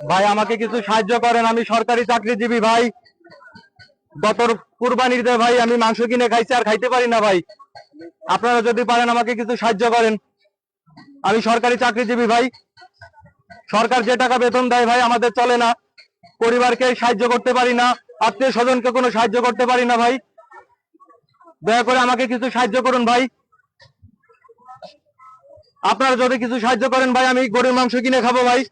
ভাই আমাকে কিছু সাহায্য করেন, আমি সরকারি চাকরিজীবী ভাই। গত কুরবানির ঈদে ভাই আমি মাংস কিনে খাইছি, আর খাইতে পারি না ভাই। আপনারা যদি পারেন আমাকে কিছু সাহায্য করেন। আমি সরকারি চাকরিজীবী ভাই, সরকার যে টাকা বেতন দেয় ভাই আমাদের চলে না, পরিবারকে সাহায্য করতে পারি না, আত্মীয় স্বজনকে কোনো সাহায্য করতে পারি না ভাই। দয়া করে আমাকে কিছু সাহায্য করুন ভাই। আপনারা যদি কিছু সাহায্য করেন ভাই, আমি গরুর মাংস কিনে খাবো ভাই।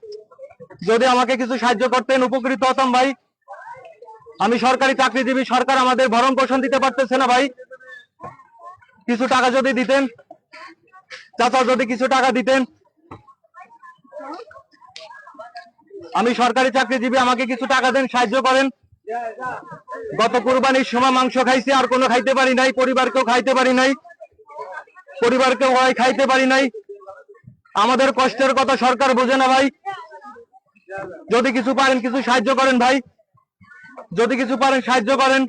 যদি আমাকে কিছু সাহায্য করতেন উপকৃত হতাম ভাই। আমি সরকারি চাকরিজীবী, সরকার আমাদের ভরণ পোষণ দিতে পারতেছে না ভাই। কিছু টাকা যদি দিতেন, চাচা যদি কিছু টাকা দিতেন। আমি সরকারি চাকরিজীবী, আমাকে কিছু টাকা দেন, সাহায্য করেন। গত কুরবানির সময় মাংস খাইছি, আর কোনো খাইতে পারি নাই, পরিবারকেও খাইতে পারি নাই, পরিবারকেও খাইতে পারি নাই। আমাদের কষ্টের কথা সরকার বোঝে না ভাই। যদি কিছু পারেন কিছু সাহায্য করেন ভাই, যদি কিছু পারেন সাহায্য করেন।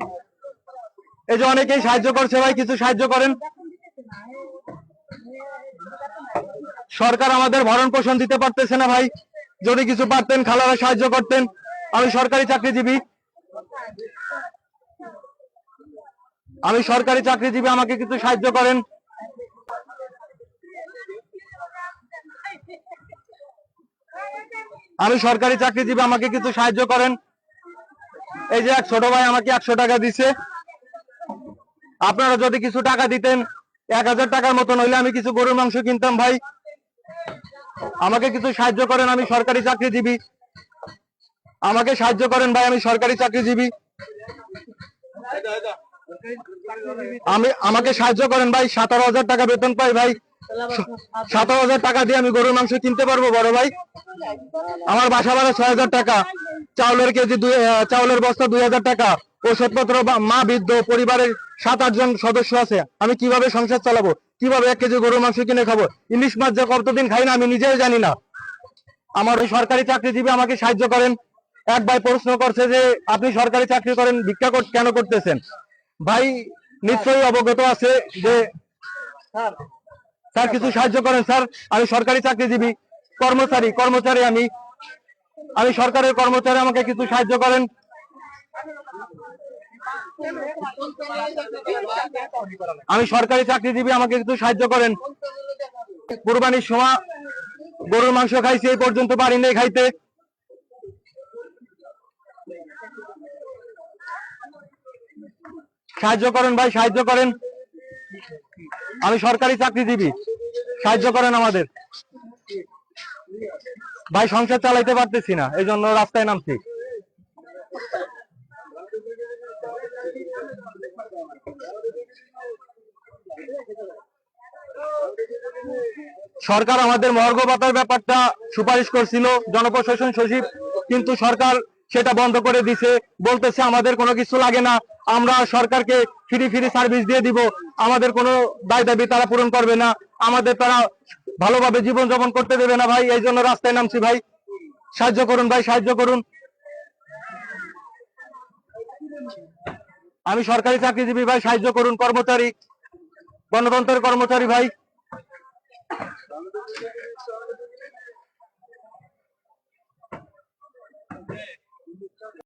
এই যে অনেকেই সাহায্য করছে ভাই, কিছু সাহায্য করেন। সরকার আমাদের ভরণ পোষণ দিতে পারতেছে না ভাই। যদি কিছু পারতেন, খালারা সাহায্য করতেন। আমি সরকারি চাকরিজীবী, আমি সরকারি চাকরিজীবী, আমাকে কিছু সাহায্য করেন। আমি সরকারি চাকরিজীবী, আমাকে কিছু সাহায্য করেন। এই যে এক ছোট ভাই আমাকে 100 টাকা দিছে। আপনারা যদি কিছু টাকা দিতেন, 1000 টাকার মতন হইলে আমি কিছু গরুর মাংস কিনতাম ভাই। আমাকে কিছু সাহায্য করেন, আমি সরকারি চাকরিজীবী, আমাকে সাহায্য করেন ভাই। আমি সরকারি চাকরিজীবী, আমাকে সাহায্য করেন ভাই। 17,000 টাকা বেতন পাই ভাই। 17,000 টাকা দিয়ে আমি গরুর মাংস কিনতে পারবো বড় ভাই? আমার বাসা ভাড়া 6,000 টাকা, চাউলের কেজি চাউলের বস্তা 2,000 টাকা, ওষুধপত্র, মা বৃদ্ধ, পরিবারের 7-8 জন সদস্য আছে। আমি কিভাবে সংসার চালাবো? কিভাবে 1 কেজি গরুর মাংস কিনে খাবো? ইলিশ মাছ যে কতদিন খাই না আমি নিজেও জানি না। আমার ওই সরকারি চাকরিজীবী, আমাকে সাহায্য করেন। এক ভাই প্রশ্ন করছে যে আপনি সরকারি চাকরি করেন, ভিক্ষা কেন করতেছেন? ভাই নিশ্চয়ই অবগত আছে যে স্যার কিছু সাহায্য করেন স্যার। আমি সরকারি চাকরিজীবী, কর্মচারী আমি সরকারের কর্মচারী, আমাকে কিছু সাহায্য করেন। আমি সরকারি চাকরিজীবী, আমাকে কিছু সাহায্য করেন। কুরবানির সময় গরুর মাংস খাইছি, এই পর্যন্ত পারি নাই খাইতে। সাহায্য করেন ভাই, সাহায্য করেন। আমি সরকারি চাকরিজীবী, সাহায্য করেন আমাদের ভাই। সংসার চালাইতে পারতেছি না, এই জন্য রাস্তায় নামছি। সরকার আমাদের মহার্ঘ ভাতার ব্যাপারটা সুপারিশ করছিল জনপ্রশাসন সচিব, কিন্তু সরকার সেটা বন্ধ করে দিছে। বলতেছে আমাদের কোনো কিছু লাগে না, আমরা সরকারকে ফ্রি সার্ভিস দিয়ে দিব, আমাদের কোনো দায় দাবি তারা পূরণ করবে না, আমাদের তারা ভালোভাবে জীবনযাপন করতে দেবে না ভাই। এই জন্য রাস্তায় নামছি ভাই। সাহায্য করুন ভাই, সাহায্য করুন। আমি সরকারি চাকরিজীবী ভাই, সাহায্য করুন। কর্মচারী, গণতন্ত্রের কর্মচারী ভাই।